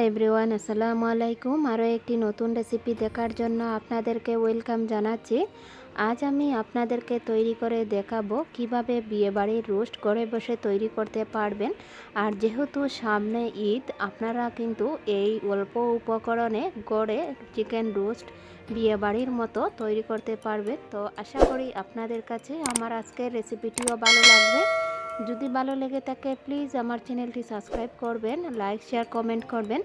Everyone, আসসালামু আলাইকুম। আরও একটি নতুন রেসিপি দেখার জন্য আপনাদেরকে ওয়েলকাম জানাচ্ছি। আজ আমি আপনাদেরকে তৈরি করে দেখাবো কিভাবে বিয়েবাড়ির রোস্ট ঘরে বসে তৈরি করতে পারবেন। আর যেহেতু সামনে ঈদ, আপনারা কিন্তু এই অল্প উপকরণে গড়ে চিকেন রোস্ট বিয়েবাড়ির মতো তৈরি করতে পারবেন। তো আশা করি আপনাদের কাছে আমার আজকের রেসিপিটিও ভালো লাগবে। যদি ভালো লেগে থাকে প্লিজ আমার চ্যানেলটি সাবস্ক্রাইব করবেন, লাইক শেয়ার কমেন্ট করবেন,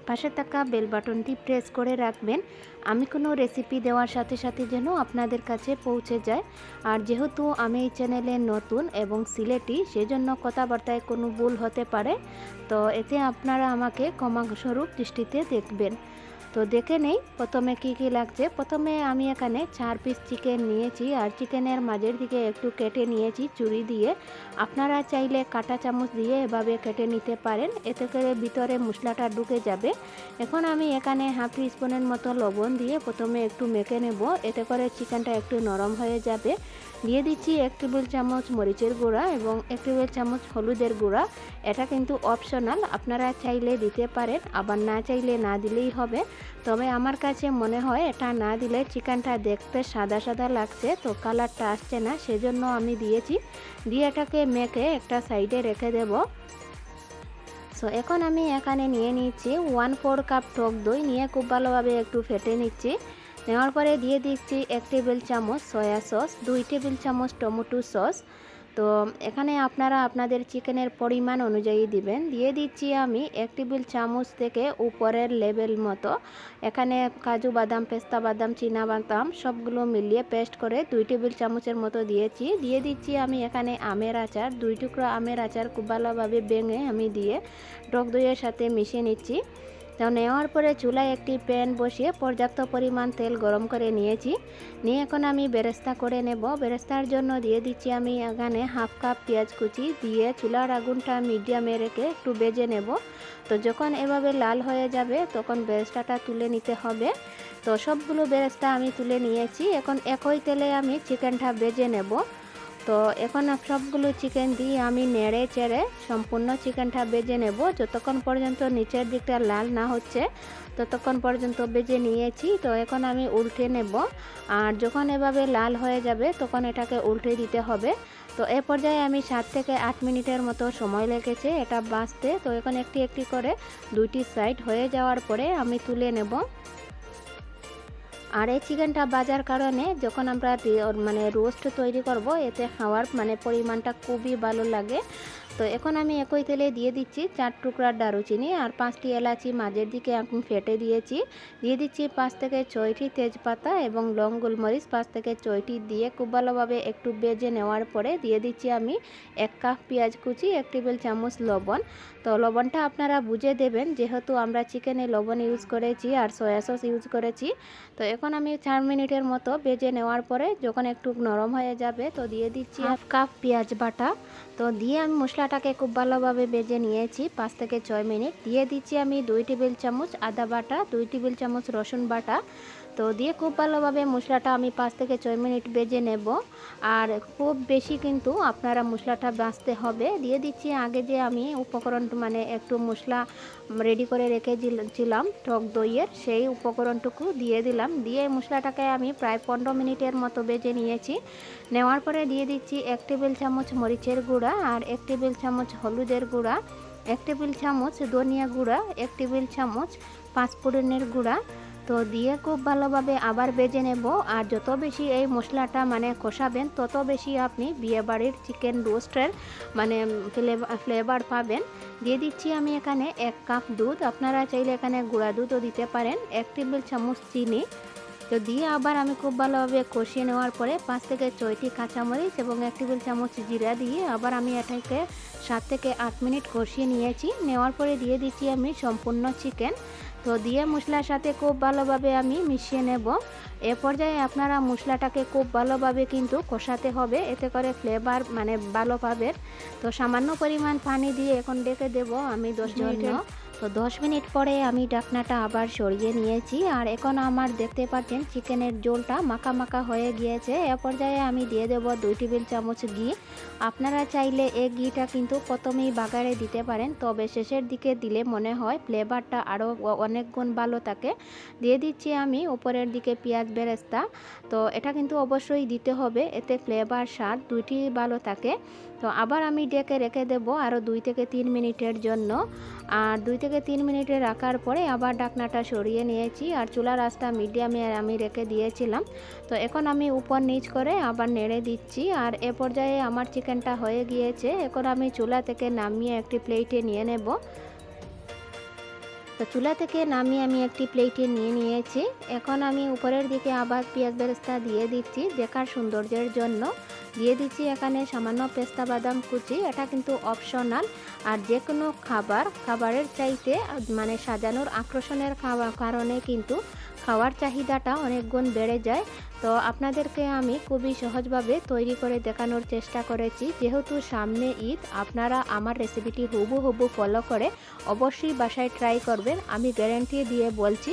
পাশে থাকা বেল বাটনটি প্রেস করে রাখবেন। আমি কোনো রেসিপি দেওয়ার সাথে সাথে যেন আপনাদের কাছে পৌঁছে যায়। আর যেহেতু আমি এই চ্যানেলে নতুন এবং সিলেটি, সেজন্য কথাবার্তায় কোনো ভুল হতে পারে, তো এতে আপনারা আমাকে ক্ষমাস্বরূপ দৃষ্টিতে দেখবেন। তো দেখে নেই প্রথমে কি লাগছে। প্রথমে আমি এখানে 4 পিস চিকেন নিয়েছি আর চিকেনের মাঝের দিকে একটু কেটে নিয়েছি ছুরি দিয়ে। আপনারা চাইলে কাঁটা চামচ দিয়ে এভাবে কেটে নিতে পারেন, এতে করে ভিতরে মশলাটা ঢুকে যাবে। এখন আমি এখানে হাফ টি স্পুনের মতো লবণ দিয়ে প্রথমে একটু মেখে নেব, এতে করে চিকেনটা একটু নরম হয়ে যাবে। দিয়ে দিচ্ছি 1 টেবিল চামচ মরিচের গুঁড়া এবং 1 টেবিল চামচ হলুদের গুঁড়া। এটা কিন্তু অপশনাল, আপনারা চাইলে দিতে পারেন, আবার না চাইলে না দিলেই হবে। তবে আমার কাছে মনে হয় এটা না দিলে চিকেনটা দেখতে সাদা সাদা লাগছে, তো কালারটা আসছে না, সেজন্য আমি দিয়েছি। দিয়ে এটাকে মেখে একটা সাইডে রেখে দেব। সো এখন আমি এখানে নিয়ে নিচ্ছি 1/4 কাপ টক দই, নিয়ে খুব ভালোভাবে একটু ফেটে নিচ্ছি। নেওয়ার পরে দিয়ে দিচ্ছি 1 টেবিল চামচ সয়া সস, 2 টেবিল চামচ টমেটো সস। তো এখানে আপনারা আপনাদের চিকেনের পরিমাণ অনুযায়ী দিবেন। দিয়ে দিচ্ছি আমি 1 টেবিল চামচ থেকে উপরের লেভেল মতো এখানে কাজু বাদাম, পেস্তা বাদাম, চীনা বাদাম সবগুলো মিলিয়ে পেস্ট করে 2 টেবিল চামচের মতো দিয়েছি। দিয়ে দিচ্ছি আমি এখানে আমের আচার, 2 টুকরো আমের আচার খুব ভালোভাবে ভেঙে আমি দিয়ে টক দইয়ের সাথে মিশিয়ে নিচ্ছি। তো নেওয়ার পরে চুলায় একটি প্যান বসিয়ে পর্যাপ্ত পরিমাণ তেল গরম করে নিয়েছি। নিয়ে এখন আমি বেরেস্তা করে নেব। বেরেস্তার জন্য দিয়ে দিচ্ছি আমি এখানে হাফ কাপ পেঁয়াজ কুচি, দিয়ে চুলার আগুনটা মিডিয়ামে রেখে একটু ভেজে নেব। তো যখন এভাবে লাল হয়ে যাবে তখন বেরেস্তাটা তুলে নিতে হবে। তো সবগুলো বেরেস্তা আমি তুলে নিয়েছি। এখন একই তেলে আমি চিকেনটা ভেজে নেব। তো এখন সবগুলো চিকেন দিয়ে আমি নেড়ে চেড়ে সম্পূর্ণ চিকেনটা ভেজে নেব। যতক্ষণ পর্যন্ত নিচের দিকটা লাল না হচ্ছে ততক্ষণ পর্যন্ত ভেজে নিয়েছি। তো এখন আমি উল্টে নেব, আর যখন এভাবে লাল হয়ে যাবে তখন এটাকে উল্টে দিতে হবে। তো এ পর্যায়ে আমি 7 থেকে 8 মিনিটের মতো সময় লেগেছে এটা ভাজতে। তো এখন একটি একটি করে দুইটি সাইড হয়ে যাওয়ার পরে আমি তুলে নেব। আর এই চিকেনটা ভাজার কারণে যখন আমরা রোস্ট তৈরি করব, এতে খাওয়ার পরিমাণটা খুবই ভালো লাগে। তো এখন আমি একই তেলে দিয়ে দিচ্ছি 4 টুকরা দারুচিনি আর 5টি এলাচি মাঝের দিকে আমি ফেটে দিয়েছি। দিয়ে দিচ্ছি 5 থেকে 6টি তেজপাতা এবং লং গোলমরিচ 5 থেকে 6টি দিয়ে খুব ভালোভাবে একটু ভেজে নেওয়ার পরে দিয়ে দিচ্ছি আমি 1 কাপ পেঁয়াজ কুচি, 1 টেবিল চামচ লবণ। তো লবণটা আপনারা বুঝে দেবেন, যেহেতু আমরা চিকেনে লবণ ইউজ করেছি আর সয়া সস ইউজ করেছি। তো এখন আমি 4 মিনিটের মতো ভেজে নেওয়ার পরে যখন একটু নরম হয়ে যাবে তো দিয়ে দিচ্ছি হাফ কাপ পেঁয়াজ বাটা। তো দিয়ে আমি মশলাটাকে খুব ভালোভাবে ভেজে নিয়েছি 5 থেকে 6 মিনিট। দিয়ে দিচ্ছি আমি 2 টেবিল চামচ আদা বাটা, 2 টেবিল চামচ রসুন বাটা। তো দিয়ে খুব ভালোভাবে মশলাটা আমি 5 থেকে 6 মিনিট ভেজে নেব। আর খুব বেশি কিন্তু আপনারা মশলাটা ভাজতে হবে। দিয়ে দিচ্ছি আগে যে আমি উপকরণ একটু মশলা রেডি করে রেখেছিলাম টক দইয়ের, সেই উপকরণটুকু দিয়ে দিলাম। দিয়ে মশলাটাকে আমি প্রায় 15 মিনিটের মতো ভেজে নিয়েছি। নেওয়ার পরে দিয়ে দিচ্ছি 1 টেবিল চামচ মরিচের গুঁড়া আর 1 টেবিল চামচ হলুদের গুঁড়া, 1 টেবিল চামচ ধনিয়া গুঁড়া, 1 টেবিল চামচ পাঁচফোড়নের গুঁড়া। তো দিয়ে খুব ভালোভাবে আবার ভেজে নেব। আর যত বেশি এই মশলাটা কষাবেন তত বেশি আপনি বিয়েবাড়ির চিকেন রোস্টের ফ্লেভার পাবেন। দিয়ে দিচ্ছি আমি এখানে 1 কাপ দুধ, আপনারা চাইলে এখানে গুঁড়া দুধও দিতে পারেন, 1 টেবিল চামচ চিনি। তো দিয়ে আবার আমি খুব ভালোভাবে কষিয়ে নেওয়ার পরে 5 থেকে 6টি কাঁচামরিচ এবং 1 টেবিল চামচ জিরা দিয়ে আবার আমি এটাকে 7 থেকে 8 মিনিট কষিয়ে নিয়েছি। নেওয়ার পরে দিয়ে দিচ্ছি আমি সম্পূর্ণ চিকেন। তো দিয়ে মশলার সাথে খুব ভালোভাবে আমি মিশিয়ে নেব। এ পর্যায়ে আপনারা মশলাটাকে খুব ভালোভাবে কিন্তু কষাতে হবে, এতে করে ফ্লেভার ভালো পাবেন। তো সামান্য পরিমাণ পানি দিয়ে এখন ডেকে দেব আমি 10 মিনিটের। তো 10 মিনিট পরে আমি ঢাকনাটা আবার সরিয়ে নিয়েছি। আর এখন আমার দেখতে পাচ্ছেন চিকেনের ঝোলটা মাখা মাখা হয়ে গিয়েছে। এ পর্যায়ে আমি দিয়ে দেব 2 টেবিল চামচ ঘি। আপনারা চাইলে এই ঘিটা কিন্তু প্রথমেই বাগারে দিতে পারেন, তবে শেষের দিকে দিলে মনে হয় ফ্লেভারটা আরও অনেক গুণ ভালো থাকে। দিয়ে দিচ্ছি আমি উপরের দিকে পেঁয়াজ বেরেস্তা। তো এটা কিন্তু অবশ্যই দিতে হবে, এতে ফ্লেভার স্বাদ দুইটি ভালো থাকে। তো আবার আমি ডেকে রেখে দেব আরও 2 থেকে 3 মিনিটের জন্য। আর 2 থেকে 3 মিনিটে রাখার পরে আবার ঢাকনাটা সরিয়ে নিয়েছি আর চুলার আঁচটা মিডিয়ামে আমি রেখে দিয়েছিলাম। তো এখন আমি উপর নিচ করে আবার নেড়ে দিচ্ছি। আর এ পর্যায়ে আমার চিকেনটা হয়ে গিয়েছে। এখন আমি চুলা থেকে নামিয়ে একটি প্লেটে নিয়ে নেব। তো চুলা থেকে নামিয়ে আমি একটি প্লেটে নিয়ে নিয়েছি। এখন আমি উপরের দিকে আবার পেঁয়াজ বেরেস্তা দিয়ে দিচ্ছি দেখার সৌন্দর্যের জন্য। দিয়ে দিচ্ছি এখানে সামান্য পেস্তা বাদাম কুচি, এটা কিন্তু অপশনাল। আর যে কোনো খাবারের চাইতে মানে সাজানোর আকর্ষণের কারণে কিন্তু খাওয়ার চাহিদাটা অনেক গুণ বেড়ে যায়। তো আপনাদেরকে আমি খুবই সহজভাবে তৈরি করে দেখানোর চেষ্টা করেছি। যেহেতু সামনে ঈদ, আপনারা আমার রেসিপিটি হুবহু ফলো করে অবশ্যই বাসায় ট্রাই করবেন। আমি গ্যারান্টি দিয়ে বলছি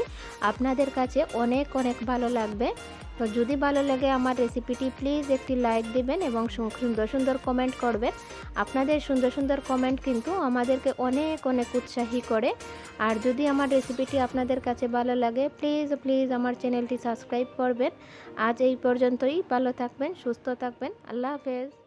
আপনাদের কাছে অনেক ভালো লাগবে। তো যদি ভালো লাগে আমার রেসিপিটি প্লিজ একটি লাইক দিবেন এবং সুন্দর কমেন্ট করবেন। আপনাদের সুন্দর কমেন্ট কিন্তু আমাদেরকে অনেক উৎসাহী করে। আর যদি আমার রেসিপিটি আপনাদের কাছে ভালো লাগে প্লিজ আমার চ্যানেলটি সাবস্ক্রাইব করবেন। আজ এই পর্যন্তই। ভালো থাকবেন, সুস্থ থাকবেন। আল্লাহ হাফেজ।